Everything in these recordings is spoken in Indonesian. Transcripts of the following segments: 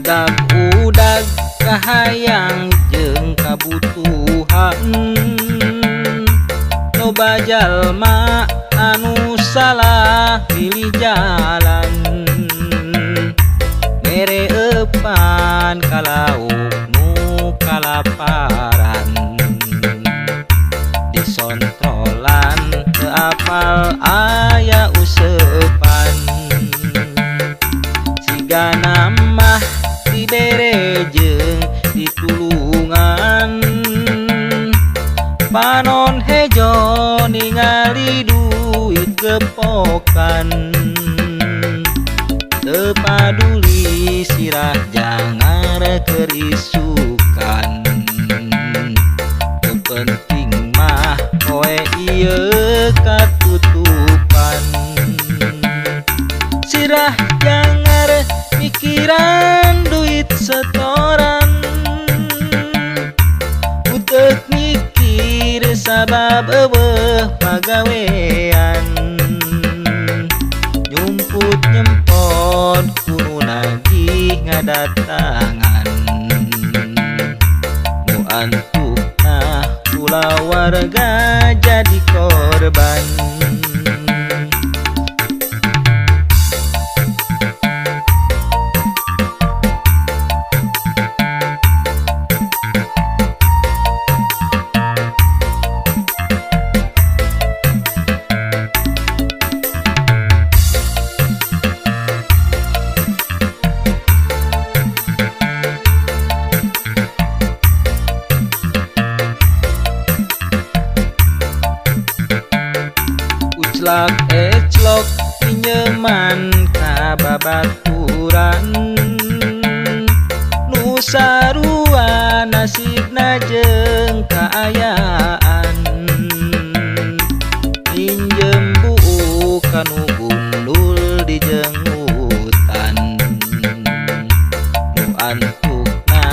Udag-udag kahayang jeung kabutuhan, loba jalma anu salah pilih jalan, mere eupan ka lauk nu kalaparan, disontrolan teu apal aya usepan, sigana mah dibere jeung ditulungan, panon hejo ningali duit gepokan, teu paduli sirah jangar keur isukan, teu penting mah poe ieu katutupan, sirah jangar mikiran duit setoran, utek mikir sabab eueuh pagawean, nyumput nyempot kudu nagih ngadatangan, nu antukna ulah warga jadi korban. Uclak eclok pinjeman ka babaturan, nu sarua nasibna jeung kaayaan, pinjem buu kanu gundul di jenghutan, nu antukna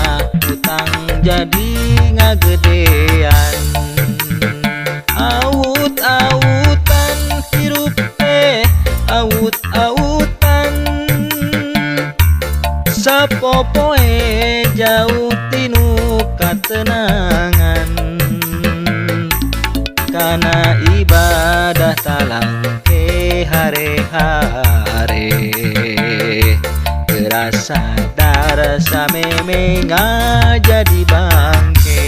utang jadi ngagedean, aut-autan hirup teh aut-autan, sapopoe jauh tinu katenangan, kana ibadah talangke hare-hare, terasa dar sameme jadi bangke.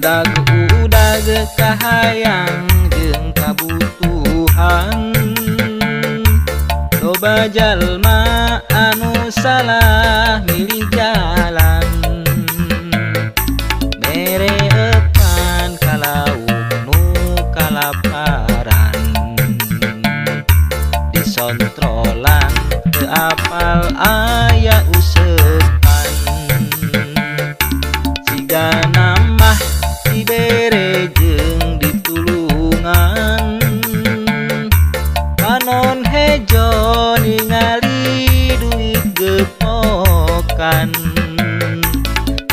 Udag-udag kahayang jeung kabutuhan, loba jalma anu salah milih jalan, mere eupan ka lauk nu kalaparan, disontrolan teu apal aya usepan, sigana dibere jeung ditulungan, panon hejo ningali duit gepokan,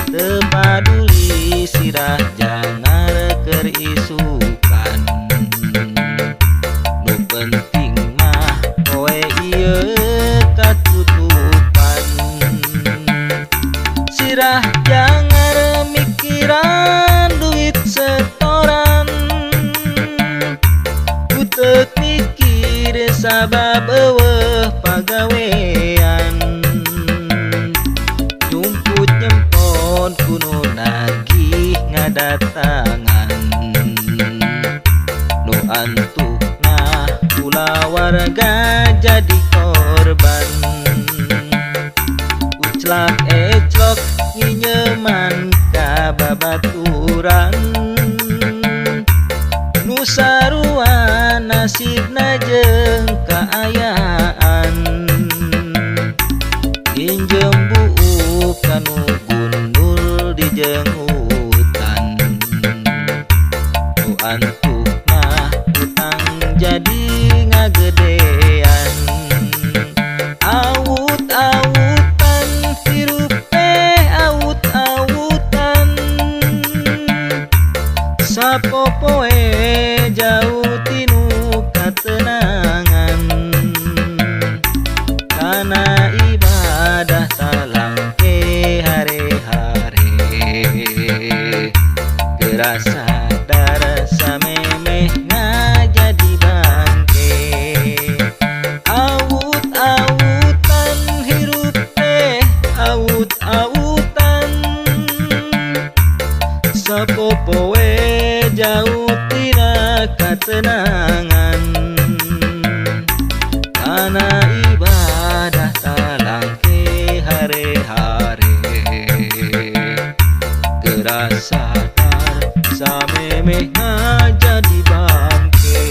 teu paduli sirah jangar keur isukan, nu penting mah poe ieu katutupan, sirah jangar mikiran setoran, utek mikir sabab eueuh pagawean, nyumput nyempot kudu nagih ngadatangan, nu antukna ulah warga jadi korban, uclak eclok nyinyeman ka babaturan, nu sarua nasibna jeung kaayaan, pinjem buu ibadah talangke hare-hare gerasa darasa memeh ngajadi bangke awut-awutan hirup teh awut-awutan sapopoe jauh tina katenangan karena ibadah talangke hare-hare gerasa samemeh ngajadi bangke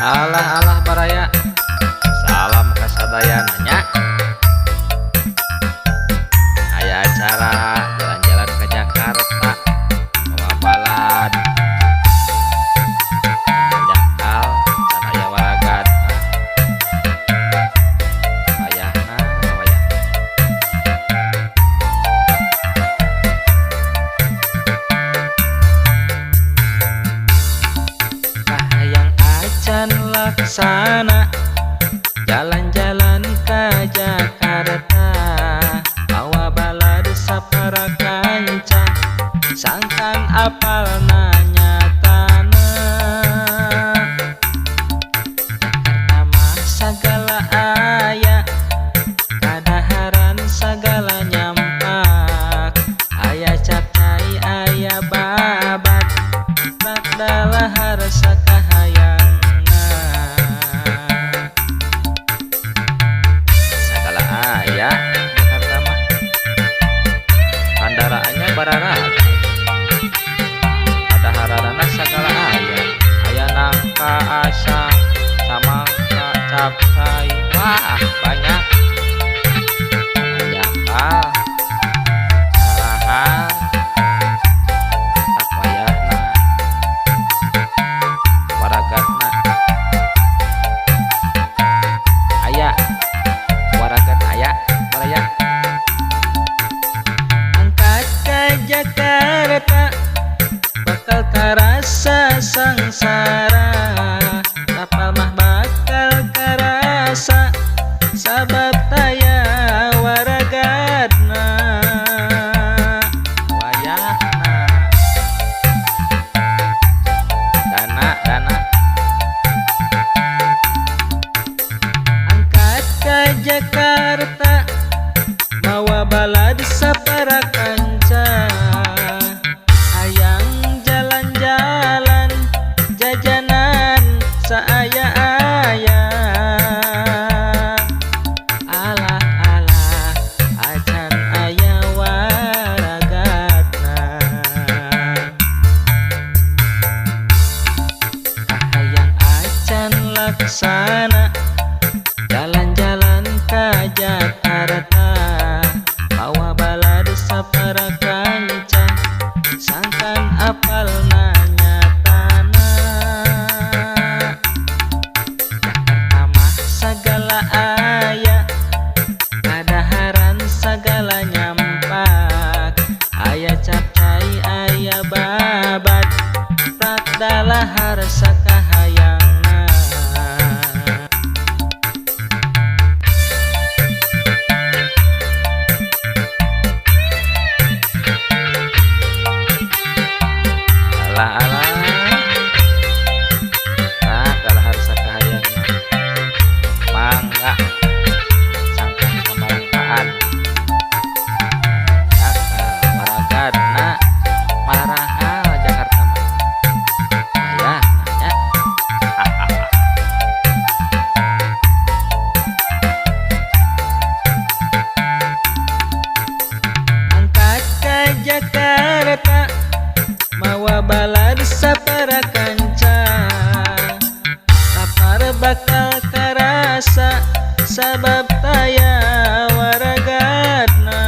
alah baraya salam kasadaya nanya aya acara jalan-jalan ke Jakarta bawa balad jakal dan aya waragana wayahna wayah kahayang acan laksana jalan-jalan ke Jakarta bawa balad sapara kanca sangkan apal nanya tanah Jakarta mah sagala aya kadaharan sagala nyampak aya capcai aya babat rak dalahar sakahayangna sagala aya Jakarta mah bandaraannya bararaga kadaharanana sagala aya nangka asa samangka capcai wah banyak jakal arahan tak wayahna waragatna aya waragat aya baraya angkat ke Jakarta bakal karasa sangsara kapal mah bakal karasa sabab taya waragatna wayahna dana angkat ke Jakarta mawa balad sapara kanca hayang jalan-jalan jajanan saaya-aya alah-alah acan aya waragatna kahayang acan laksana jalan-jalan ke Jakarta bawa balad sapara kanca sangkan apal nanya tanah Jakarta mah sagala aya kadaharan sagala nyampak aya capcai aya babat tak dalahar sakahayangna alah nah dalahar sakahayangna mangga sangkan kamarangkaan jakal waragadna marahal Jakarta mah ayah nanya angkat ke Jakarta mawa balad sapara kanca lapar bakal karasa sabab taya waragatna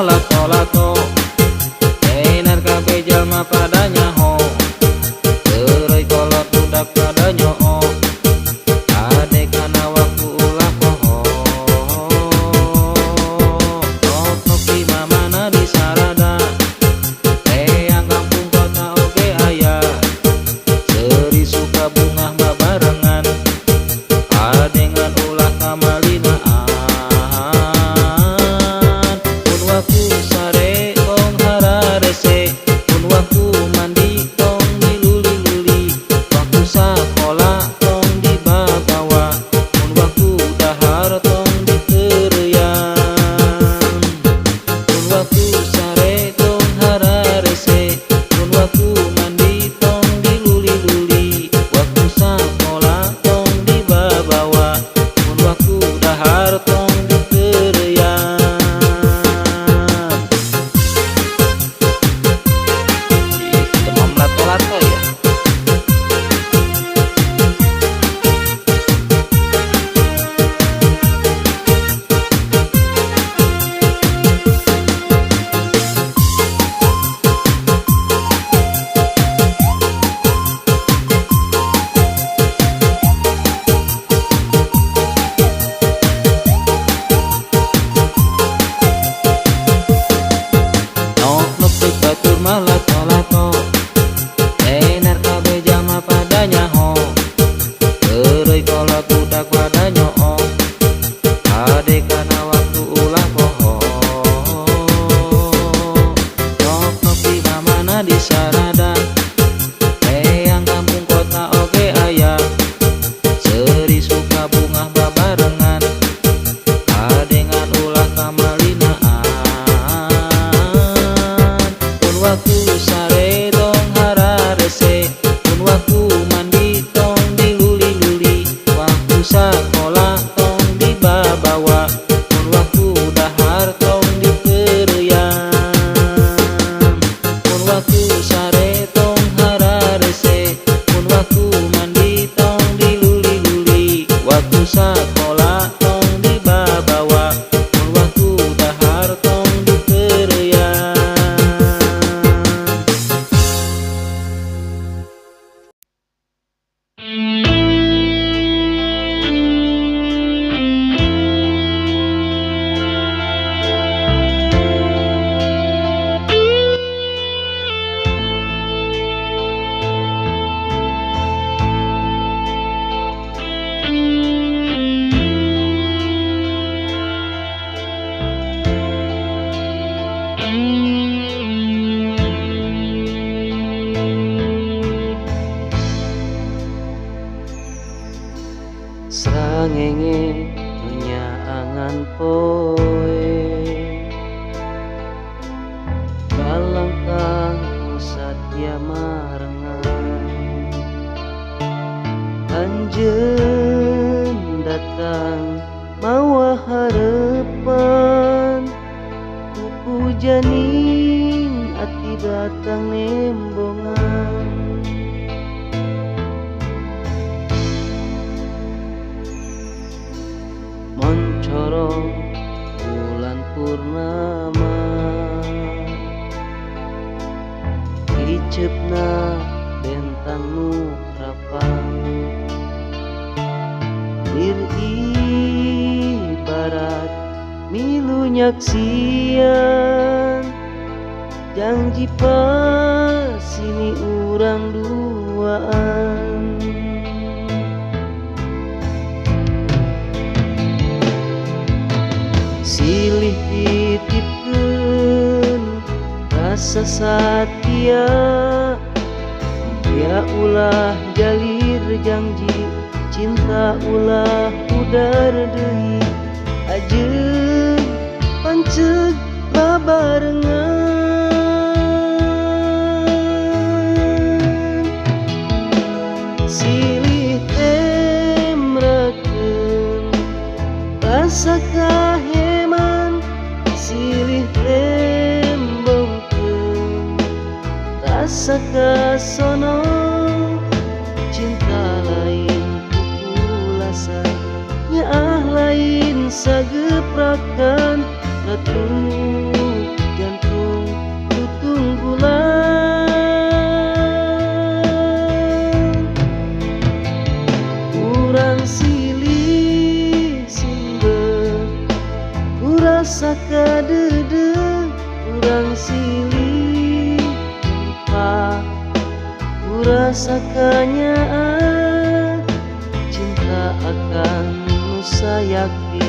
lato-lato enar kabeh jalma pada nyaho teureui kolot budak pada nyoo ade kana waktu ulah poho nok di mamana di sarada teang kampung kota oge aya seuri suka bungah babarengan adengan ulah kamalinaan pun waktu sare tong hararese pun waktu mandi tong diluli-luli waktu sakola tong dibagawa pun waktu dahar tong diteureuyang pun waktu sare tong hararese pun waktu mandi tong diluli-luli waktu sakola tong dibabawa pun waktu dahar tong diteureuyang. Demam lato-lato ya. Nok teu batur mah lato-lato enar kabeh jalma pada nyaho teureui kolot budak pada nyoo ade kana waktu ulah poho nok di mamana di sarada teang kampung kota oge aya seuri suka bungah babarengan adengan ulah kamalinaan pun waktu sare tong hararese pun waktu mandi tong diluli-luli waktu sakola tong dibabawa pun waktu dahar tong diteureuyang pun waktu sare tong hararese pun waktu mandi tong diluli-luli waktu sakola tong dibabawa pun waktu dahar tong diteureuyang. Srangenge nyaangan poe kalangkang satya marengan anjeun datang mawa harepan pupu janing ati datang nembongan moncorong bulan purnama hiceupna bentang nu rapang lir ibarat milu nyaksian janji pas ini urang duaan silih titipkeun rasa satya ya ulah jalir janji cinta ulah pudar deui ajeun panceg babarengan silih emrakeun rasa kaheman silih tembongkeun rasa kasono cinta lain pukulasan nyaah lain sageprakan ratu urang silih tempa ku rasakannya cinta akan nu sayakti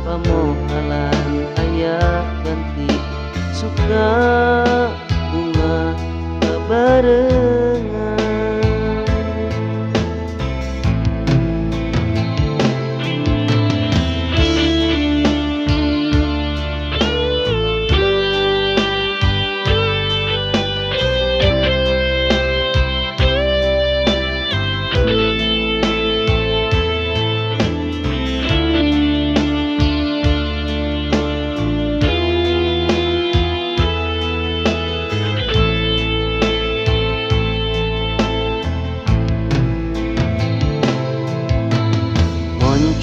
pamohalan aya ganti suka bunga barengan.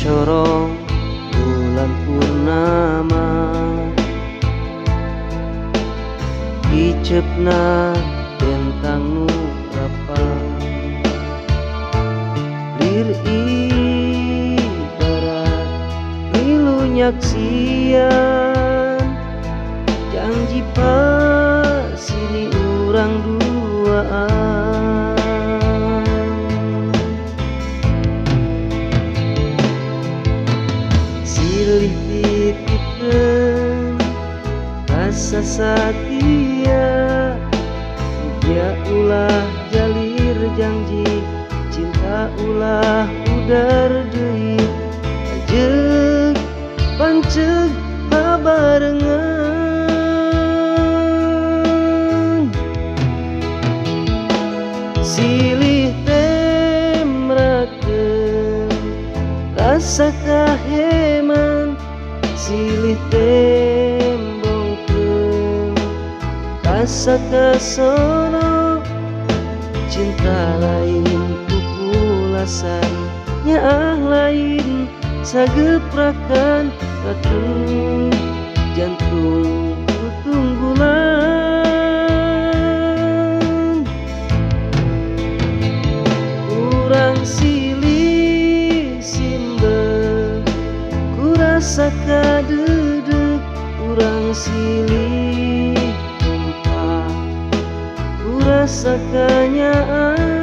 Corong bulan purnama icepna bentang nu rapang lir ibarat milu nyaksian janji pasini urang duaan silih titipkeun rasa satia dia ulah jalir janji cinta ulah pudar deui ajeg panceg babarengan silih temrakeun rasa kaheman silih tembongkeun rasa kasono cinta lain pupulasan nyaah lain sageprakan ratu jantung tutunggulan urang silih simbel ku rasa kadedek urang silih tempa ku rasa kanyaan